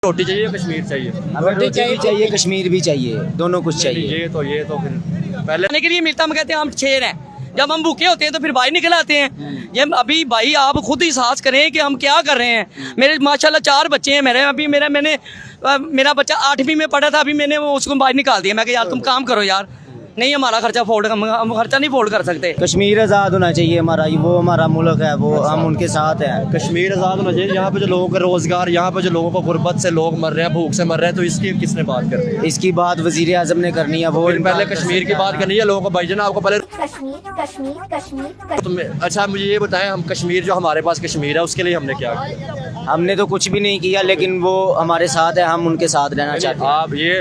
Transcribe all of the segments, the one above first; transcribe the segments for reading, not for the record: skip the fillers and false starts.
रोटी चाहिए या कश्मीर चाहिए? रोटी चाहिए, कश्मीर भी चाहिए, दोनों कुछ चाहिए। ये तो फिर पहले खाने के लिए मिलता, हम कहते हैं हम शेर हैं। जब हम भूखे होते हैं तो फिर भाई निकल आते हैं। ये अभी भाई आप खुद ही साहस करें कि हम क्या कर रहे हैं। मेरे माशाल्लाह 4 बच्चे हैं मेरे। अभी मेरा बच्चा 8वीं में पढ़ा था, अभी मैंने उसको बाहर निकाल दिया। मैं कहा यार तुम काम करो यार, नहीं हमारा खर्चा हम खर्चा नहीं फोल्ड कर सकते। कश्मीर आज़ाद होना चाहिए हमारा, वो हमारा मुल्क है, वो हम उनके साथ हैं। कश्मीर आज़ाद होना चाहिए। यहाँ पे जो लोगों का रोजगार, यहाँ पे जो लोगों को गुर्बत से लोग मर रहे हैं, भूख से मर रहे हैं, तो इसकी किसने बात करनी है? इसकी बात वजीर आज़म ने करनी है। वो पहले कश्मीर की बात करनी है लोगों को। भाईजान आपको पहले कश्मीर अच्छा मुझे ये बताएं, हम कश्मीर जो हमारे पास कश्मीर है उसके लिए हमने क्या किया? हमने तो कुछ भी नहीं किया, लेकिन वो हमारे साथ है, हम उनके साथ रहना चाहते हैं। आप ये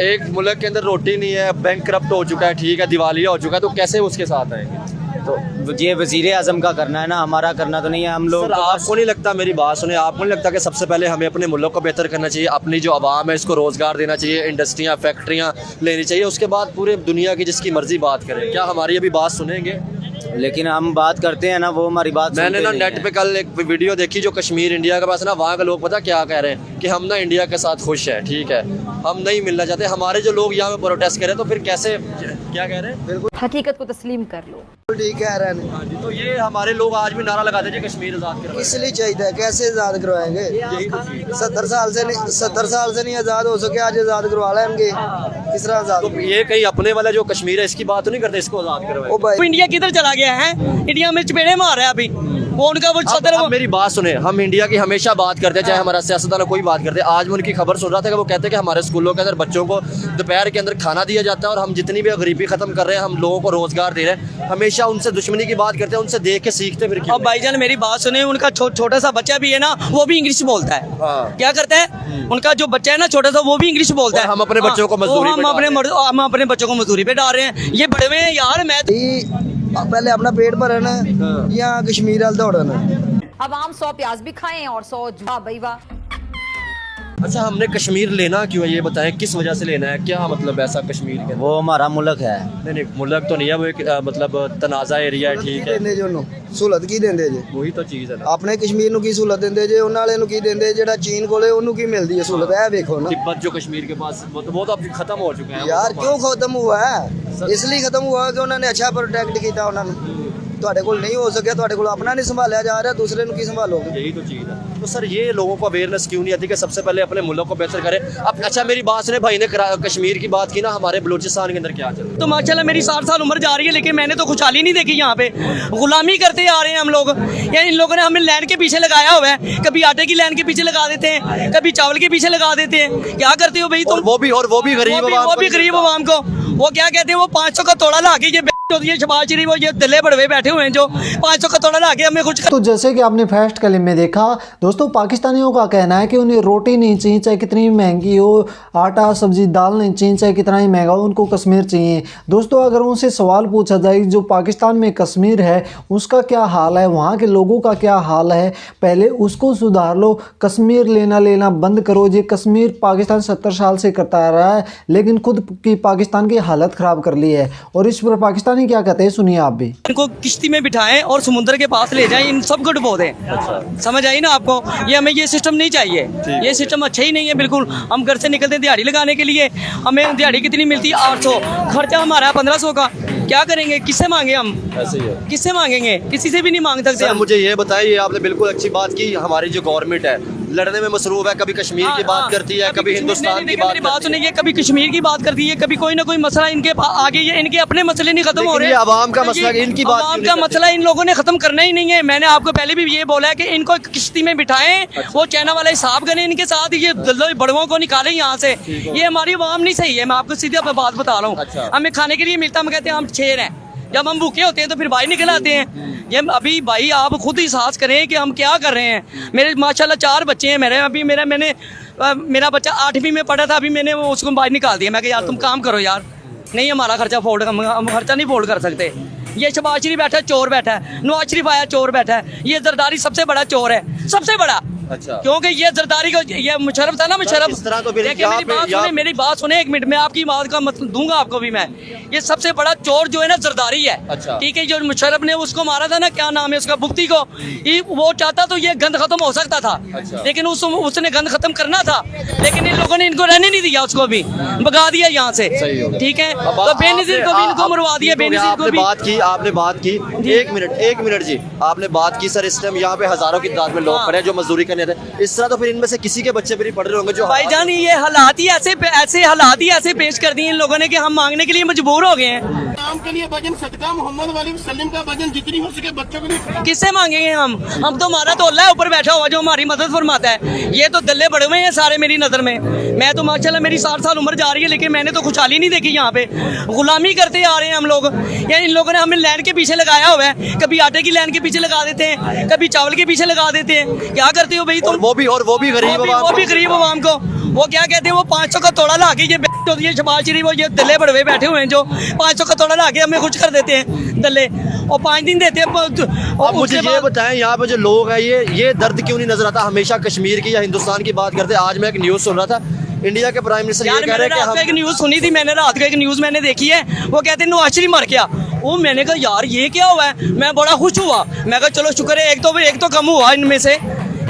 एक मुल्क के अंदर रोटी नहीं है, बैंक करप्ट हो चुका है, ठीक है, दिवालिया हो चुका है, तो कैसे उसके साथ आएंगे? तो ये वजीर आज़म का करना है ना, हमारा करना तो नहीं है। हम लोग सर आपको नहीं लगता, मेरी बात सुने, आपको नहीं लगता कि सबसे पहले हमें अपने मुल्क को बेहतर करना चाहिए, अपनी जो आवाम है इसको रोज़गार देना चाहिए, इंडस्ट्रियाँ फैक्ट्रियाँ लेनी चाहिए, उसके बाद पूरे दुनिया की जिसकी मर्जी बात करें? क्या हमारी अभी बात सुनेंगे? लेकिन हम बात करते हैं ना, वो हमारी बात मैंने ना सुनते नेट नहीं पे कल एक वीडियो देखी जो कश्मीर इंडिया के पास ना, वहाँ के लोग पता क्या कह रहे हैं कि हम ना इंडिया के साथ खुश है, ठीक है, हम नहीं मिलना चाहते। हमारे जो लोग यहाँ पे प्रोटेस्ट कर रहे हैं, तो फिर कैसे, क्या कह रहे हैं? बिल्कुल हकीकत को तस्लीम कर लो। ठीक कह रहे हैं। हाँ जी, तो ये हमारे लोग आज भी नारा लगाते हैं कश्मीर आज़ाद करवाएं। इसलिए चाहिए, कैसे आज़ाद करवाएंगे? यही तो चीज़ है। 70 साल से नहीं आज़ाद हो सके, आज आज़ाद करवा लेंगे। किस तरह आज़ाद? तो ये कहीं अपने वाला जो कश्मीर है इसकी बात तो नहीं करते, इसको आज़ाद करवाएं? ओ भाई, इंडिया किधर चला गया है? इंडिया में चपेड़े मार रहा है अभी वो उनका वो सदर। अब मेरी बात सुने, हम इंडिया की हमेशा बात करते हैं, चाहे हमारा सियासतदान कोई बात करते हैं। आज मैं उनकी खबर सुन रहा था कि वो कहते हैं कि हमारे स्कूलों के अंदर बच्चों को दोपहर के अंदर खाना दिया जाता है और हम जितनी भी गरीबी खत्म कर रहे हैं, हम लोगों को रोजगार दे रहे हैं। हमेशा उनसे दुश्मनी की बात करते हैं, उनसे देख के सीखते फिर क्यों? अब भाईजान मेरी बात सुने, उनका छोटा सा बच्चा भी है ना, वो भी इंग्लिश बोलता है। हाँ। क्या करता है उनका जो बच्चा है ना छोटा सा, वो भी इंग्लिश बोलता है। हम अपने बच्चों को मजदूरी पे डाल रहे हैं। हम अपने बच्चों को मजदूरी पे डाल रहे हैं। ये बड़े हुए हैं यार। मैं पहले अपना पेट भरना या कश्मीर वाल दौड़ना। अब आम 100 प्याज भी खाएं और 100 वाह भाई वाह। अच्छा हमने कश्मीर लेना क्यों है ये बताएं, किस वजह से लेना है? क्या मतलब ऐसा कश्मीर के? वो हमारा मुल्क है। नहीं मुल्क तो नहीं है, वो एक मतलब तनाज़ा एरिया है, ठीक है। सहूलत की देंगे जे? वही तो चीज़ है ना। अपने कश्मीर ਨੂੰ ਕੀ सहूलत देंगे जे, उन्हां वाले ਨੂੰ ਕੀ देंगे ਜਿਹੜਾ चीन ਕੋਲੇ ਉਹਨੂੰ ਕੀ मिलती है सहूलत? है देखो ना, तिब्बत जो कश्मीर के पास वो तो अब खत्म हो चुका है यार। क्यों खत्म हुआ है? इसलिए खत्म हुआ कि उन्होंने अच्छा प्रोटेक्ट किया उन्होंने। ਤੁਹਾਡੇ ਕੋਲ नहीं हो सके, ਤੁਹਾਡੇ ਕੋਲ अपना नहीं संभाला जा रहा, दूसरे ਨੂੰ ਕੀ संभालोगे? यही तो चीज़ है। तो सर ये लोगों को अवेयरनेस क्यों नहीं आती कि सबसे पहले अपने मुल्क को बेहतर करें? अब अच्छा मेरी बात सुने, भाई ने कश्मीर की बात की ना, हमारे बलूचिस्तान के अंदर क्या चल रहा है? तो माशाल्लाह मेरी 60 साल उम्र जा रही है, लेकिन मैंने तो खुशहाली नहीं देखी। यहाँ पे गुलामी करते आ रहे हैं हम लोग। यानी इन लोगों ने हमें लाइन के पीछे लगाया हुआ है। कभी आटे की लाइन के पीछे लगा देते हैं, कभी चावल के पीछे लगा देते हैं। क्या करते हो भाई तुम? वो भी गरीब आवाम को वो क्या कहते हैं, वो 500 का तोड़ा ला के ये शबाज शरीफ वो ये दिल्ली बड़वे बैठे हुए हैं जो 500 का तोड़ा ला के हमें कुछ। तो जैसे कि आपने फर्स्ट क्लिप में देखा दोस्तों, पाकिस्तानियों का कहना है कि उन्हें रोटी नहीं चाहिए चाहे कितनी महंगी हो, आटा सब्जी दाल नहीं चाहिए चाहे कितना ही महंगा हो, उनको कश्मीर चाहिए। दोस्तों अगर उनसे सवाल पूछा जाए जो पाकिस्तान में कश्मीर है उसका क्या हाल है, वहाँ के लोगों का क्या हाल है, पहले उसको सुधार लो, कश्मीर लेना बंद करो। ये कश्मीर पाकिस्तान 70 साल से करता आ रहा है, लेकिन खुद की पाकिस्तान की हालत ख़राब कर ली है। और इस पर पाकिस्तानी क्या कहते हैं सुनिए आप भी। इनको किश्ती में बिठाएं और समुद्र के पास ले जाएं, इन सब को डुबो दें। अच्छा। समझ आई ना आपको? ये हमें ये सिस्टम नहीं चाहिए, ये सिस्टम अच्छा ही नहीं है बिल्कुल। हम घर से निकलते हैं दिहाड़ी लगाने के लिए, हमें दिहाड़ी कितनी मिलती है? 800। खर्चा हमारा 1500 का। क्या करेंगे? किससे मांगे हम? ऐसे ही है। किससे मांगेंगे? किसी से भी नहीं मांग सकते हम। मुझे ये बताइए, आपने बिल्कुल अच्छी बात की, हमारी जो गवर्नमेंट है लड़ने में मसरूफ है, कभी कश्मीर की बात करती है, कभी हिंदुस्तान की बात करती है, कभी कश्मीर की बात करती है, कभी कोई ना कोई मसला इनके आगे, ये इनके अपने मसले नहीं खत्म हो रहे। आवाम का मसला, इनकी बात आवाम का मसला इन लोगों ने खत्म करना ही नहीं है। मैंने आपको पहले भी ये बोला है कि इनको किश्ती में बिठाएं, वो चाइना वाला हिसाब करें इनके साथ, ये बड़ों को निकालें यहाँ से। ये हमारी आवाम नहीं सही है, मैं आपको सीधी बात बता रहा हूँ। हमें खाने के लिए मिलता, हम कहते हैं हम शेर हैं। जब हम भूखे होते हैं तो फिर भाई निकल आते हैं। ये अभी भाई आप खुद ही साहस करें कि हम क्या कर रहे हैं। मेरे माशाल्लाह 4 बच्चे हैं मेरे। अभी मेरा बच्चा 8वीं में पढ़ा था, अभी मैंने उसको बाहर निकाल दिया। मैं कहा यार तुम काम करो यार, नहीं हमारा खर्चा हम खर्चा नहीं फोल्ड कर सकते। ये शबाज शरीफ बैठा है, चोर बैठा है। नवाज शरीफ आया, चोर बैठा है। ये जरदारी सबसे बड़ा चोर है, सबसे बड़ा। अच्छा। क्योंकि ये जरदारी को ये मुशर्रफ था ना, मुशर्रफ। इस तरह तो फिर देखिए मेरी बात सुने 1 मिनट में, आपकी बात का मतलब दूंगा आपको भी मैं। ये सबसे बड़ा चोर जो है ना जरदारी है। अच्छा। ठीक है, जो मुशर्रफ ने उसको मारा था ना, क्या नाम है उसका, बुख्ती को, वो चाहता तो ये गंद खत्म हो सकता था। अच्छा। लेकिन उसने गंद खत्म करना था, लेकिन इन लोगों ने इनको रहने नहीं दिया, उसको भी भगा दिया यहाँ से। ठीक है, तो बेनजीर को भी इनको मरवा दिया, बेनजीर को भी। आपने बात की 1 मिनट जी, आपने बात की सर, इस टाइम यहाँ पे हजारों की तादाद में लोग खड़े हैं जो मजदूरी करने थे। इस तरह तो फिर इनमें से किसी के बच्चे भी नहीं पढ़ रहे होंगे जो भाईजान, ये हालात ही ऐसे पेश कर दिए इन लोगों ने कि हम मांगने के लिए मजबूर हो गए हैं। काम के लिए वजन सदका मोहम्मद वाली वसल्लम का वजन जितनी हो सके बच्चों के लिए। किससे मांगेंगे हम तो हमारा तो अल्लाह ऊपर बैठा हुआ जो हमारी मदद फरमाता है। ये तो दल्ले बड़े हुए हैं सारे मेरी नजर में। मैं तो माशाल्लाह मेरी 60 साल उम्र जा रही है, लेकिन मैंने तो खुशहाली नहीं देखी यहाँ पे। गुलामी करते आ रहे हैं हम लोग। यानी इन लोगों ने हमें लाइन के पीछे लगाया हुआ है, कभी आटे की लाइन के पीछे लगा देते हैं, कभी चावल के पीछे लगा देते हैं। क्या करते हो भाई तुम? वो भी गरीब अवाम को वो क्या कहते हैं, वो 500 का तोड़ा ला के ये शबाज शरीफ, ये दल्ले बड़े हुए बैठे हुए हैं जो 500 का तोड़ा ला के हमें खुश कर देते हैं दल्ले, और 5 दिन देते हैं। और मुझे ये बताएं, यहाँ पे जो लोग हैं ये दर्द क्यों नहीं नजर आता? हमेशा कश्मीर की या हिंदुस्तान की बात करते। आज मैं एक न्यूज़ सुन रहा था, इंडिया के प्राइम मिनिस्टर ये कह रहे हैं कि हम एक न्यूज़ सुनी थी मैंने, रात को एक न्यूज़ मैंने देखी है, वो कहते हैं नवाज शरीफ मर गया। वो मैंने कहा यार ये क्या हुआ है, मैं बड़ा खुश हुआ। मैं कहा चलो शुक्र है, एक तो कम हुआ इनमें से,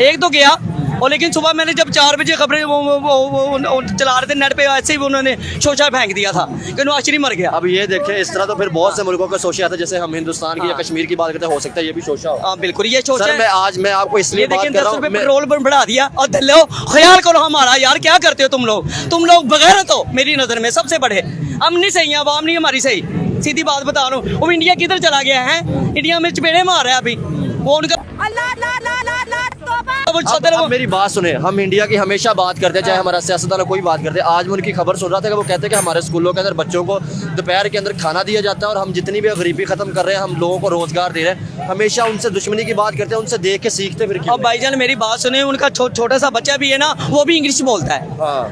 एक तो गया। और लेकिन सुबह मैंने जब 4 बजे खबरें वो चला रहे थे नेट पे, ऐसे ही उन्होंने शोशा फेंक दिया था कि नवाज शरीफ मर गया। अब ये देखें, इस तरह तो फिर बहुत से मुल्कों का शोशा आता है। जैसे हम हिंदुस्तान की या कश्मीर की बात करते हैं, हो सकता है ये भी शोशा हो। हाँ बिल्कुल, ये शोशा है। मैं आपको इसलिए बात कर रहा हूँ, पेट्रोल बढ़ा दिया और लो ख्याल करो हमारा। यार क्या करते हो तुम लोग बगैरत हो मेरी नजर में, सबसे बड़े हम नहीं सही है, अवाम नहीं हमारी सही, सीधी बात बता रहा हूँ। वो इंडिया किधर चला गया है? इंडिया में चपेड़े मार रहा है अभी वो उनका। अब मेरी बात सुने, हम इंडिया की हमेशा बात करते हैं, चाहे हमारा सियासतदान कोई बात करते हैं। आज मैं उनकी खबर सुन रहा था कि वो कहते हैं कि हमारे स्कूलों के अंदर बच्चों को दोपहर के अंदर खाना दिया जाता है और हम जितनी भी गरीबी खत्म कर रहे हैं, हम लोगों को रोजगार दे रहे हैं। हमेशा उनसे दुश्मनी की बात करते हैं, उनसे देख के सीखते फिर। अब भाईजान मेरी बात सुने, उनका छोटा सा बच्चा भी है ना, वो भी इंग्लिश बोलता है।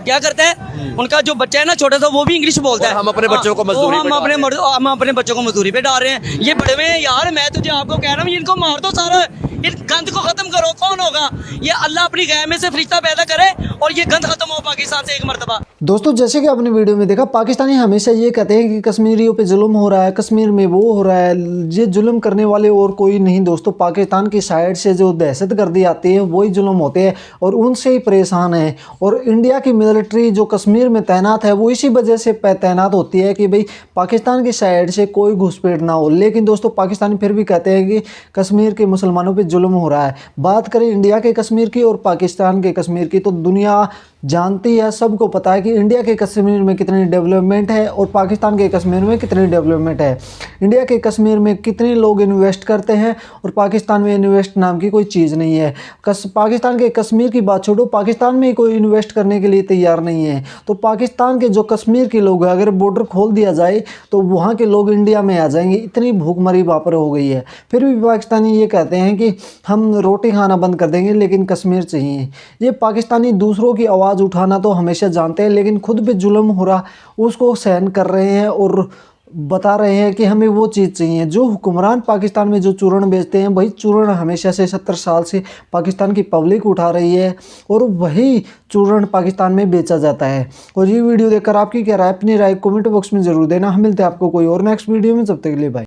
क्या करता है उनका जो बच्चा है ना छोटा सा, वो भी इंग्लिश बोलता है। हम अपने बच्चों को मजदूरी हम अपने बच्चों को मजदूरी पे डाल रहे हैं। ये बड़े हुए हैं यार, मैं तुझे आपको कह रहा हूँ, इनको मार दो सारा, इस गंद को खत्म करो। कौन होगा ये? अल्लाह अपनी गैर में से फरिश्ता पैदा करे और ये गंद खत्म हो पाकिस्तान से एक मरतबा। दोस्तों जैसे कि आपने वीडियो में देखा, पाकिस्तानी हमेशा ये कहते हैं कि कश्मीरियों पे जुल्म हो रहा है, कश्मीर में वो हो रहा है। ये जुल्म करने वाले और कोई नहीं दोस्तों, पाकिस्तान की साइड से जो दहशतगर्दी आती है वही जुल्म होते हैं और उनसे ही परेशान है। और इंडिया की मिलिट्री जो कश्मीर में तैनात है वो इसी वजह से तैनात होती है कि भाई पाकिस्तान की साइड से कोई घुसपैठ ना हो। लेकिन दोस्तों पाकिस्तानी फिर भी कहते हैं कि कश्मीर के मुसलमानों पर जुल्म हो रहा है। बात करें इंडिया के कश्मीर की और पाकिस्तान के कश्मीर की, तो दुनिया जानती है, सबको पता है कि इंडिया के कश्मीर में कितनी डेवलपमेंट है और पाकिस्तान के कश्मीर में कितनी डेवलपमेंट है। इंडिया के कश्मीर में कितने लोग इन्वेस्ट करते हैं और पाकिस्तान में इन्वेस्ट नाम की कोई चीज़ नहीं है। पाकिस्तान के कश्मीर की बात छोड़ो, पाकिस्तान में कोई इन्वेस्ट करने के लिए तैयार नहीं है। तो पाकिस्तान के जो कश्मीर के लोग हैं, अगर बॉर्डर खोल दिया जाए तो वहाँ के लोग इंडिया में आ जाएंगे। इतनी भूखमरी वहाँ पर हो गई है। फिर भी पाकिस्तानी ये कहते हैं कि हम रोटी खाना बंद कर देंगे लेकिन कश्मीर चाहिए। ये पाकिस्तानी दूसरों की आवाज़ उठाना तो हमेशा जानते हैं, लेकिन खुद पे जुल्म हो रहा उसको सहन कर रहे हैं और बता रहे हैं कि हमें वो चीज़ चाहिए। जो हुक्मरान पाकिस्तान में जो चूर्ण बेचते हैं, वही चूर्ण हमेशा से 70 साल से पाकिस्तान की पब्लिक उठा रही है और वही चूर्ण पाकिस्तान में बेचा जाता है। और ये वीडियो देखकर आपकी क्या राय, अपनी राय कमेंट बॉक्स में ज़रूर देना। हम मिलते हैं आपको कोई और नेक्स्ट वीडियो में, जब तक के लिए बाय।